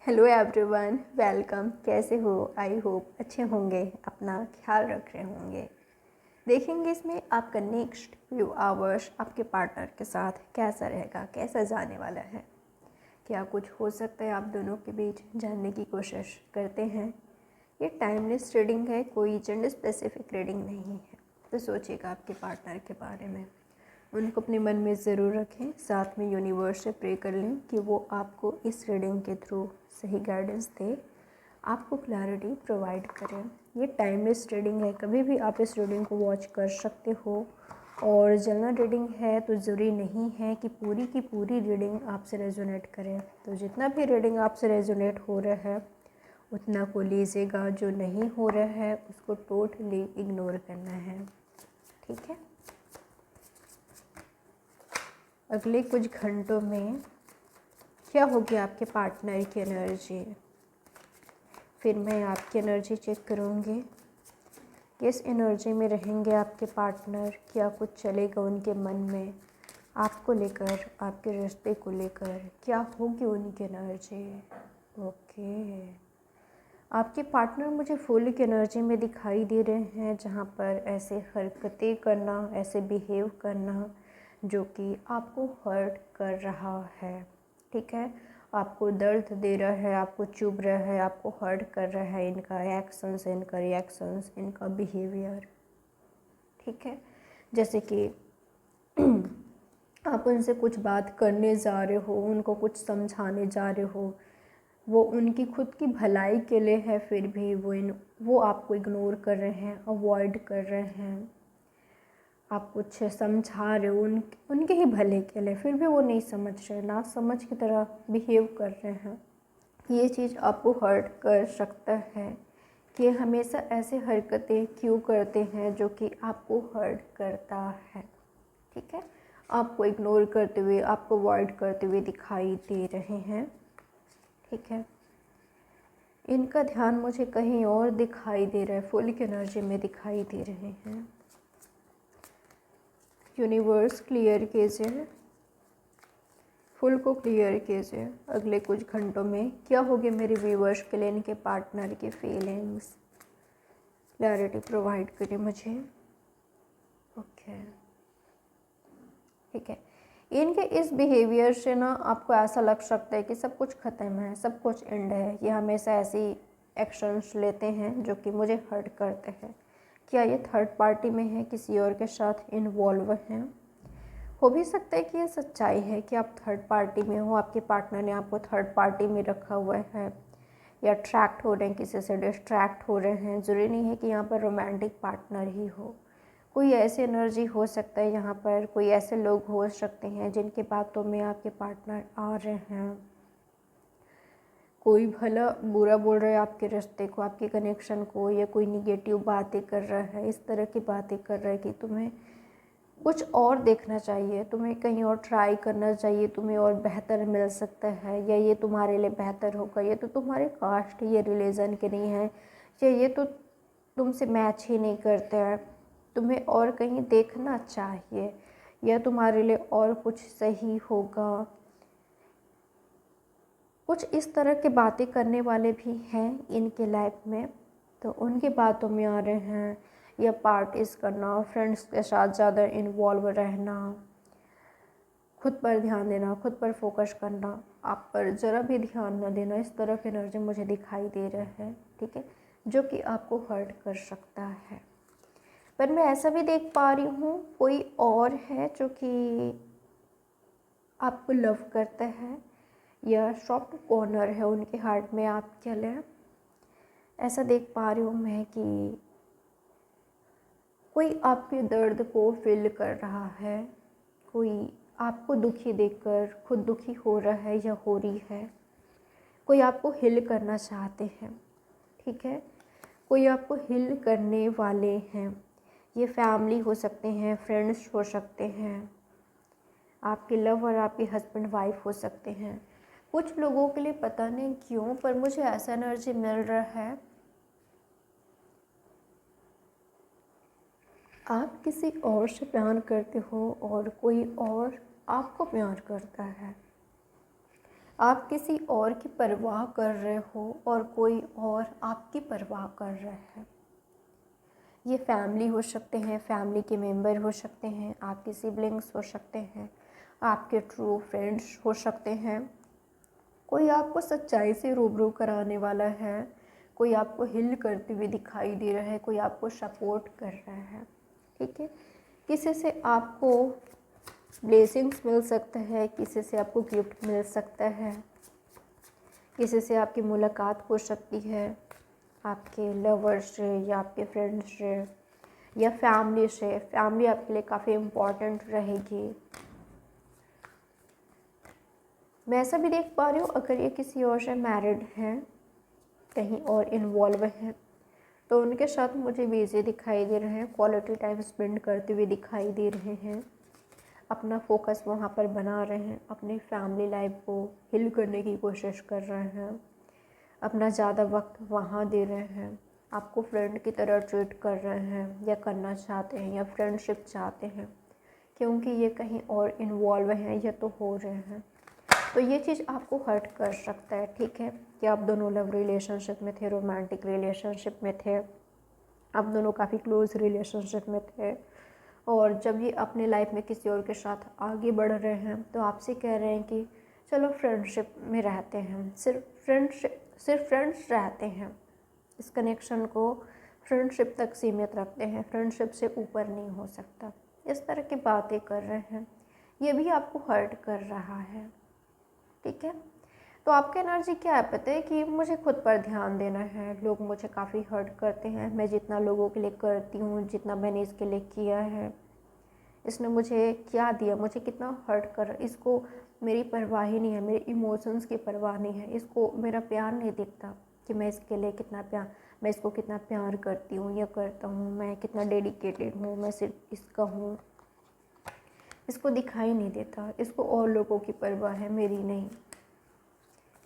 Hello everyone, welcome. कैसे हो? I hope अच्छे होंगे, अपना ख्याल रख रहे होंगे। देखेंगे इसमें आपका नेक्स्ट फ्यू आवर्स आपके पार्टनर के साथ कैसा रहेगा, कैसा जाने वाला है। क्या कुछ हो सकता है आप दोनों के बीच जानने की कोशिश करते हैं। ये टाइमलेस रीडिंग है, कोई जेंडर स्पेसिफिक रीडिंग नहीं है। तो सोचिएगा आपके पार्टनर के बारे में, उनको अपने मन में ज़रूर रखें, साथ में यूनिवर्स से प्रे कर लें कि वो आपको इस रीडिंग के थ्रू सही गाइडेंस दे, आपको क्लैरिटी प्रोवाइड करें। ये टाइमलेस रीडिंग है, कभी भी आप इस रीडिंग को वॉच कर सकते हो। और जनरल रीडिंग है तो ज़रूरी नहीं है कि पूरी की पूरी रीडिंग आपसे रेजोनेट करे। तो जितना भी रीडिंग आपसे रेजोनेट हो रहा है उतना को लीजिएगा, जो नहीं हो रहा है उसको टोटली इग्नोर करना है। ठीक है। अगले कुछ घंटों में क्या होगी आपके पार्टनर की एनर्जी, फिर मैं आपकी एनर्जी चेक करूँगी। किस एनर्जी में रहेंगे आपके पार्टनर, क्या कुछ चलेगा उनके मन में आपको लेकर, आपके रिश्ते को लेकर, क्या होगी उनकी एनर्जी। ओके, आपके पार्टनर मुझे फुल की एनर्जी में दिखाई दे रहे हैं, जहाँ पर ऐसे हरकतें करना, ऐसे बिहेव करना जो कि आपको हर्ट कर रहा है। ठीक है, आपको दर्द दे रहा है, आपको चुभ रहा है, आपको हर्ट कर रहा है इनका एक्शंस, इनका रिएक्शंस, इनका बिहेवियर। ठीक है, जैसे कि आप उनसे कुछ बात करने जा रहे हो, उनको कुछ समझाने जा रहे हो, वो उनकी खुद की भलाई के लिए है, फिर भी वो आपको इग्नोर कर रहे हैं, अवॉइड कर रहे हैं। आप कुछ समझा रहे हो उनके ही भले के लिए, फिर भी वो नहीं समझ रहे, ना समझ की तरह बिहेव कर रहे हैं। ये चीज़ आपको हर्ट कर सकता है कि हमेशा ऐसे हरकतें क्यों करते हैं जो कि आपको हर्ट करता है। ठीक है, आपको इग्नोर करते हुए, आपको अवॉइड करते हुए दिखाई दे रहे हैं। ठीक है, इनका ध्यान मुझे कहीं और दिखाई दे रहा है, फुल की एनर्जी में दिखाई दे रहे हैं। यूनिवर्स क्लियर कीजिए, फुल को क्लियर कीजिए। अगले कुछ घंटों में क्या होगी मेरे व्यूवर्स के लिए, इनके पार्टनर की फीलिंग्स, क्लैरिटी प्रोवाइड करिए मुझे। ओके, ठीक है। इनके इस बिहेवियर से ना आपको ऐसा लग सकता है कि सब कुछ ख़त्म है, सब कुछ एंड है। ये हमेशा ऐसी एक्शंस लेते हैं जो कि मुझे हर्ट करते हैं। क्या ये थर्ड पार्टी में है, किसी और के साथ इन्वॉल्व हैं? हो भी सकता है कि ये सच्चाई है कि आप थर्ड पार्टी में हो, आपके पार्टनर ने आपको थर्ड पार्टी में रखा हुआ है, या अट्रैक्ट हो रहे हैं, किसी से डिस्ट्रैक्ट हो रहे हैं। ज़रूरी नहीं है कि यहाँ पर रोमांटिक पार्टनर ही हो, कोई ऐसी एनर्जी हो सकता है, यहाँ पर कोई ऐसे लोग हो सकते हैं जिनके बातों में आपके पार्टनर आ रहे हैं। कोई भला बुरा बोल रहा है आपके रिश्ते को, आपके कनेक्शन को, या कोई निगेटिव बातें कर रहा है, इस तरह की बातें कर रहा है कि तुम्हें कुछ और देखना चाहिए, तुम्हें कहीं और ट्राई करना चाहिए, तुम्हें और बेहतर मिल सकता है, या ये तुम्हारे लिए बेहतर होगा, ये तो तुम्हारे कास्ट, ये रिलीजन के नहीं है, या ये तो तुमसे मैच ही नहीं करते हैं, तुम्हें और कहीं देखना चाहिए, या तुम्हारे लिए और कुछ सही होगा। कुछ इस तरह के बातें करने वाले भी हैं इनके लाइफ में, तो उनकी बातों में आ रहे हैं। या पार्टीज़ करना, फ्रेंड्स के साथ ज़्यादा इन्वॉल्व रहना, खुद पर ध्यान देना, खुद पर फोकस करना, आप पर ज़रा भी ध्यान न देना, इस तरह की एनर्जी मुझे दिखाई दे रहा है। ठीक है, जो कि आपको हर्ट कर सकता है। पर मैं ऐसा भी देख पा रही हूँ, कोई और है जो कि आपको लव करता है, या सॉफ्ट कॉर्नर है उनके हार्ट में आपके लिए। ऐसा देख पा रही हूँ मैं कि कोई आपके दर्द को फील कर रहा है, कोई आपको दुखी देखकर खुद दुखी हो रहा है या हो रही है, कोई आपको हील करना चाहते हैं। ठीक है, कोई आपको हील करने वाले हैं। ये फैमिली हो सकते हैं, फ्रेंड्स हो सकते हैं, आपके लव और आपके हस्बैंड वाइफ हो सकते हैं। कुछ लोगों के लिए पता नहीं क्यों, पर मुझे ऐसा एनर्जी मिल रहा है, आप किसी और से प्यार करते हो और कोई और आपको प्यार करता है। आप किसी और की परवाह कर रहे हो और कोई और आपकी परवाह कर रहा है। ये फैमिली हो सकते हैं, फैमिली के मेंबर हो सकते हैं, आपके सिबलिंग्स हो सकते हैं, आपके ट्रू फ्रेंड्स हो सकते हैं। कोई आपको सच्चाई से रूबरू कराने वाला है, कोई आपको हिल करते हुए दिखाई दे रहा है, कोई आपको सपोर्ट कर रहा है। ठीक है, किसी से आपको ब्लेसिंग्स मिल सकता है, किसी से आपको गिफ्ट मिल सकता है, किसी से आपकी मुलाकात हो सकती है, आपके लवर से या आपके फ्रेंड से या फैमिली से। फैमिली आपके लिए काफ़ी इम्पोर्टेंट रहेगी। मैं ऐसा भी देख पा रही हूँ, अगर ये किसी और से मैरिड हैं, कहीं और इन्वॉल्व हैं, तो उनके साथ मुझे बिजी दिखाई दे रहे हैं, क्वालिटी टाइम स्पेंड करते हुए दिखाई दे रहे हैं, अपना फोकस वहाँ पर बना रहे हैं, अपनी फैमिली लाइफ को हिल करने की कोशिश कर रहे हैं, अपना ज़्यादा वक्त वहाँ दे रहे हैं, आपको फ्रेंड की तरह ट्रीट कर रहे हैं या करना चाहते हैं या फ्रेंडशिप चाहते हैं, क्योंकि ये कहीं और इन्वॉल्व हैं या तो हो रहे हैं। तो ये चीज़ आपको हर्ट कर सकता है। ठीक है, कि आप दोनों लव रिलेशनशिप में थे, रोमांटिक रिलेशनशिप में थे, आप दोनों काफ़ी क्लोज रिलेशनशिप में थे, और जब ये अपने लाइफ में किसी और के साथ आगे बढ़ रहे हैं तो आपसे कह रहे हैं कि चलो फ्रेंडशिप में रहते हैं, सिर्फ फ्रेंड्स रहते हैं, इस कनेक्शन को फ्रेंडशिप तक सीमित रखते हैं, फ्रेंडशिप से ऊपर नहीं हो सकता, इस तरह की बातें कर रहे हैं। ये भी आपको हर्ट कर रहा है। ठीक है, तो आपका एनर्जी क्या है पता है कि मुझे खुद पर ध्यान देना है, लोग मुझे काफ़ी हर्ट करते हैं, मैं जितना लोगों के लिए करती हूँ, जितना मैंने इसके लिए किया है, इसने मुझे क्या दिया, मुझे कितना हर्ट कर, इसको मेरी परवाह ही नहीं है, मेरे इमोशंस की परवाह नहीं है, इसको मेरा प्यार नहीं दिखता कि मैं इसके लिए कितना प्यार, मैं इसको कितना प्यार करती हूँ या करता हूँ, मैं कितना डेडिकेटेड हूँ, मैं सिर्फ इसका हूँ, इसको दिखाई नहीं देता, इसको और लोगों की परवाह है, मेरी नहीं।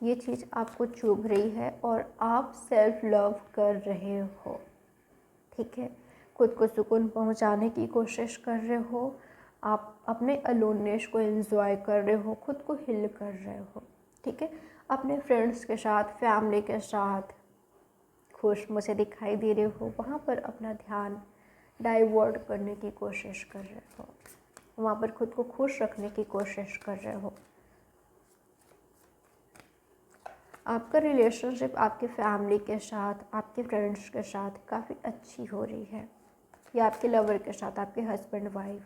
ये चीज़ आपको चुभ रही है और आप सेल्फ लव कर रहे हो। ठीक है, खुद को सुकून पहुंचाने की कोशिश कर रहे हो, आप अपने अलोननेस को एंजॉय कर रहे हो, खुद को हिल कर रहे हो। ठीक है, अपने फ्रेंड्स के साथ, फैमिली के साथ खुश मुझे दिखाई दे रहे हो, वहाँ पर अपना ध्यान डाइवर्ट करने की कोशिश कर रहे हो, वहाँ पर खुद को खुश रखने की कोशिश कर रहे हो। आपका रिलेशनशिप आपके फैमिली के साथ, आपके फ्रेंड्स के साथ काफ़ी अच्छी हो रही है, या आपके लवर के साथ, आपके हस्बैंड वाइफ,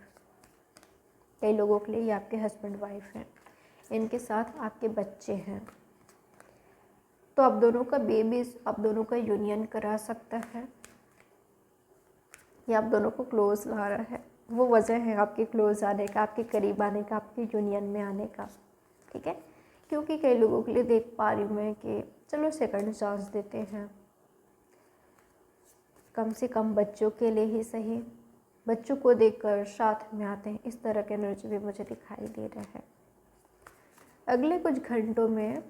कई लोगों के लिए ये आपके हस्बैंड वाइफ हैं, इनके साथ आपके बच्चे हैं, तो आप दोनों का बेबीज, आप दोनों का यूनियन करा सकता है, या आप दोनों को क्लोज ला रहा है। वो वजह है आपके क्लोज आने का, आपके करीब आने का, आपके यूनियन में आने का। ठीक है, क्योंकि कई लोगों के लिए देख पा रही हूँ मैं कि चलो सेकंड चांस देते हैं, कम से कम बच्चों के लिए ही सही, बच्चों को देखकर साथ में आते हैं, इस तरह के एनर्जी भी मुझे दिखाई दे रहा है। अगले कुछ घंटों में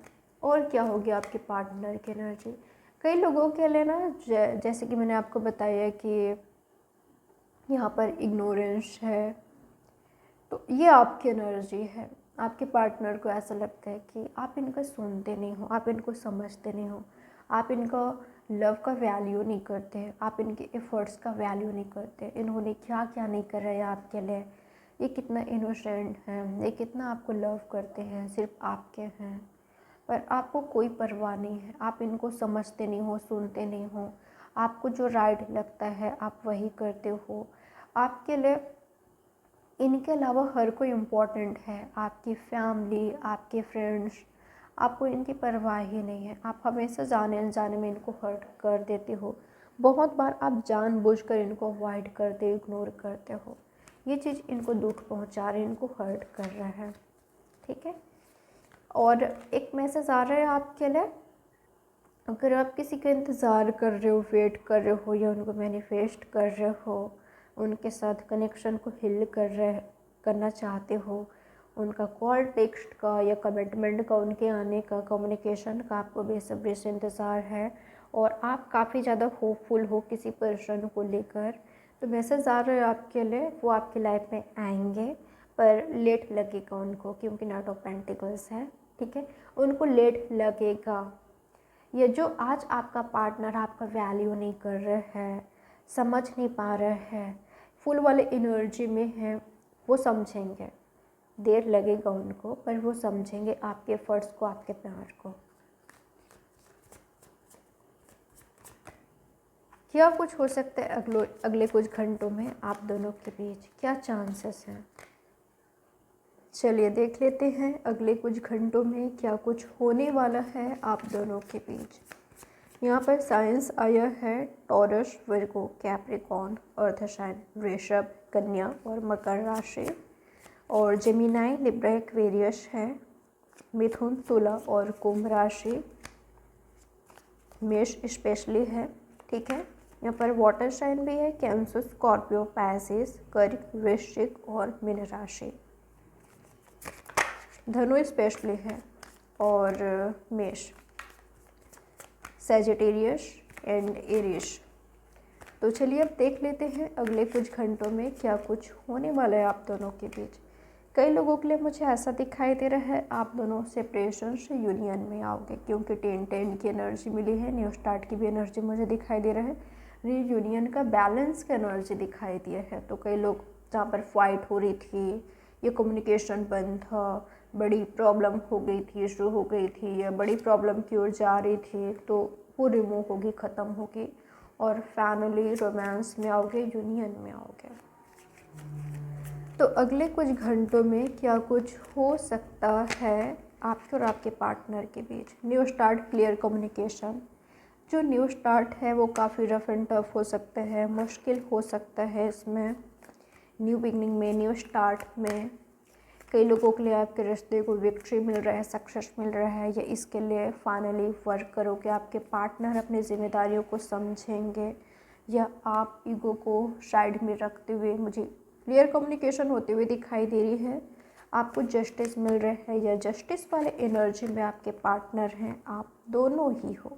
और क्या हो गया आपके पार्टनर की एनर्जी। कई लोगों के लिए ना, जैसे कि मैंने आपको बताया कि यहाँ पर इग्नोरेंस है, तो ये आपकी एनर्जी है। आपके पार्टनर को ऐसा लगता है कि आप इनका सुनते नहीं हो, आप इनको समझते नहीं हो, आप इनका लव का वैल्यू नहीं करते, आप इनके एफर्ट्स का वैल्यू नहीं करते, इन्होंने क्या क्या नहीं कर रहे हैं आपके लिए, ये कितना इनोसेंट हैं, ये कितना आपको लव करते हैं, सिर्फ आपके हैं, पर आपको कोई परवाह नहीं है, आप इनको समझते नहीं हो, सुनते नहीं हो, आपको जो राइट लगता है आप वही करते हो, आपके लिए इनके अलावा हर कोई इम्पोर्टेंट है, आपकी फैमिली, आपके फ्रेंड्स, आपको इनकी परवाह ही नहीं है, आप हमेशा जाने अनजाने में इनको हर्ट कर देते हो, बहुत बार आप जानबूझकर इनको अवॉइड करते, इग्नोर करते हो, ये चीज़ इनको दुख पहुंचा रही है, इनको हर्ट कर रहा है। ठीक है, और एक मैसेज आ रहा है आपके लिए, अगर आप किसी का इंतज़ार कर रहे हो, वेट कर रहे हो, या उनको मैनिफेस्ट कर रहे हो, उनके साथ कनेक्शन को हिल करना चाहते हो, उनका कॉल, टेक्स्ट का या कमिटमेंट का, उनके आने का, कम्युनिकेशन का आपको बेसब्री से इंतज़ार है, और आप काफ़ी ज़्यादा होपफुल हो किसी पर्सन को लेकर, तो मैसेज आ रहा है आपके लिए, वो आपकी लाइफ में आएंगे, पर लेट लगेगा उनको, क्योंकि नाइट ऑफ पेंटिकल्स है, ठीक है, उनको लेट लगेगा। ये जो आज आपका पार्टनर आपका वैल्यू नहीं कर रहा है, समझ नहीं पा रहा है, फुल वाले एनर्जी में है, वो समझेंगे। देर लगेगा उनको, पर वो समझेंगे आपके एफर्ट्स को, आपके प्यार को। क्या कुछ हो सकता है अगले कुछ घंटों में आप दोनों के बीच, क्या चांसेस हैं? चलिए देख लेते हैं अगले कुछ घंटों में क्या कुछ होने वाला है आप दोनों के बीच। यहाँ पर साइंस आया है टॉरस, वर्गो, कैप्रिकॉर्न, अर्थ साइन, वृषभ, कन्या और मकर राशि, और जेमिनाई, लिब्रा, एक्वेरियस है, मिथुन, तुला और कुंभ राशि, मेष स्पेशली है। ठीक है, यहाँ पर वाटर साइन भी है, कैंसर, स्कॉर्पियो, पैसिस, कर्क, वृश्चिक और मीन राशि, धनु स्पेशली है, और मेष, सैजिटेरियस एंड एरिस। तो चलिए अब देख लेते हैं अगले कुछ घंटों में क्या कुछ होने वाला है आप दोनों के बीच। कई लोगों के लिए मुझे ऐसा दिखाई दे रहा है आप दोनों सेपरेशन से यूनियन में आओगे, क्योंकि 10-10 की एनर्जी मिली है, न्यू स्टार्ट की भी एनर्जी मुझे दिखाई दे रहा है, रीयूनियन का बैलेंस की एनर्जी दिखाई दी है। तो कई लोग जहाँ पर फाइट हो रही थी, ये कम्युनिकेशन बंद था, बड़ी प्रॉब्लम हो गई थी, इशू हो गई थी, या बड़ी प्रॉब्लम की ओर जा रही थी, तो वो रिमूव होगी, ख़त्म होगी, और फाइनली रोमांस में आओगे, यूनियन में आओगे। तो अगले कुछ घंटों में क्या कुछ हो सकता है आपके और आपके पार्टनर के बीच। New start, clear communication. जो न्यू स्टार्ट है वो काफ़ी रफ एंड टफ हो सकता है, मुश्किल हो सकता है इसमें। न्यू बिगनिंग में, न्यू स्टार्ट में कई लोगों के लिए आपके रिश्ते को विक्ट्री मिल रहा है, सक्सेस मिल रहा है, या इसके लिए फाइनली वर्क करोगे। आपके पार्टनर अपनी जिम्मेदारियों को समझेंगे, या आप ईगो को साइड में रखते हुए, मुझे क्लियर कम्युनिकेशन होते हुए दिखाई दे रही है, आपको जस्टिस मिल रहा है, या जस्टिस वाले एनर्जी में आपके पार्टनर हैं, आप दोनों ही हो।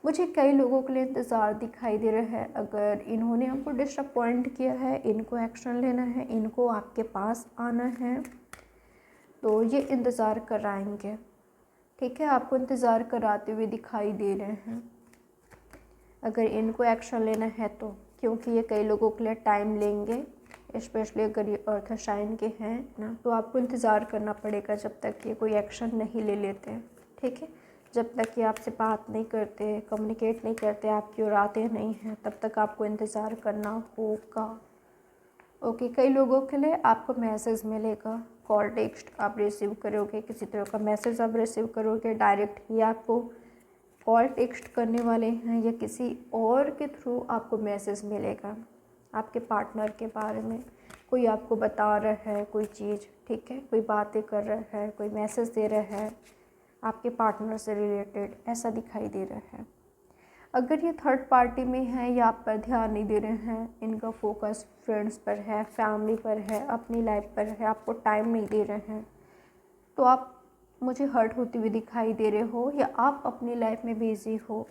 मुझे कई लोगों के लिए इंतज़ार दिखाई दे रहा है, अगर इन्होंने आपको डिसअपॉइंट किया है, इनको एक्शन लेना है, इनको आपके पास आना है, तो ये इंतज़ार कराएंगे। ठीक है, आपको इंतज़ार कराते हुए दिखाई दे रहे हैं, अगर इनको एक्शन लेना है तो, क्योंकि ये कई लोगों के लिए टाइम लेंगे, स्पेशली अगर ये अर्थ साइन के हैं ना, तो आपको इंतज़ार करना पड़ेगा जब तक ये कोई एक्शन नहीं ले लेते। ठीक है, जब तक ये आपसे बात नहीं करते, कम्युनिकेट नहीं करते, आपकी ओर आते नहीं हैं, तब तक आपको इंतज़ार करना होगा। ओके, कई लोगों के लिए आपको मैसेज मिलेगा, कॉल टेक्स्ट आप रिसीव करोगे, किसी तरह का मैसेज आप रिसीव करोगे डायरेक्ट, या आपको कॉल टेक्स्ट करने वाले हैं, या किसी और के थ्रू आपको मैसेज मिलेगा आपके पार्टनर के बारे में। कोई आपको बता रहा है कोई चीज़, ठीक है, कोई बातें कर रहा है, कोई मैसेज दे रहा है आपके पार्टनर से रिलेटेड, ऐसा दिखाई दे रहा है। अगर ये थर्ड पार्टी में है या आप पर ध्यान नहीं दे रहे हैं, इनका फोकस फ्रेंड्स पर है, फैमिली पर है, अपनी लाइफ पर है, आपको टाइम नहीं दे रहे हैं, तो आप मुझे हर्ट होती हुई दिखाई दे रहे हो, या आप अपनी लाइफ में बिजी हो,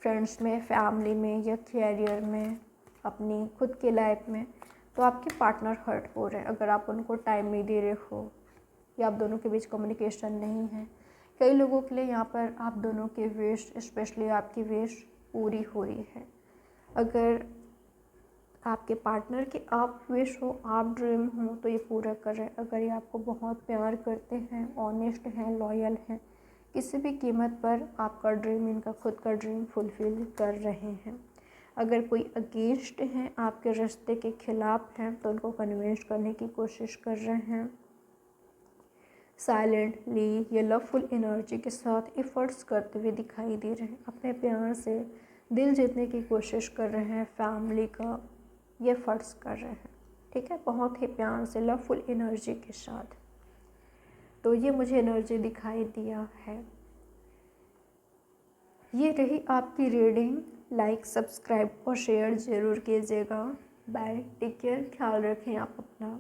फ्रेंड्स में, फैमिली में, या कैरियर में, अपनी खुद के लाइफ में, तो आपके पार्टनर हर्ट हो रहे हैं अगर आप उनको टाइम नहीं दे रहे हो, या आप दोनों के बीच कम्युनिकेशन नहीं है। कई लोगों के लिए यहाँ पर आप दोनों के विश, स्पेशली आपकी विश पूरी हो रही है। अगर आपके पार्टनर की आप विश हो, आप ड्रीम हो, तो ये पूरा कर रहे हैं। अगर ये आपको बहुत प्यार करते हैं, ऑनेस्ट हैं, लॉयल हैं, किसी भी कीमत पर आपका ड्रीम, इनका खुद का ड्रीम फुलफ़िल कर रहे हैं। अगर कोई अगेंस्ट हैं, आपके रिश्ते के खिलाफ हैं, तो उनको कन्विंस करने की कोशिश कर रहे हैं। साइलेंटली ये लवफुल एनर्जी के साथ एफर्ट्स करते हुए दिखाई दे रहे हैं, अपने प्यार से दिल जीतने की कोशिश कर रहे हैं, फैमिली का ये एफर्ट्स कर रहे हैं। ठीक है, बहुत ही प्यार से लवफुल एनर्जी के साथ। तो ये मुझे एनर्जी दिखाई दिया है। ये रही आपकी रीडिंग। लाइक, सब्सक्राइब और शेयर ज़रूर कीजिएगा। बाय, टेक केयर, ख्याल रखें आप अपना।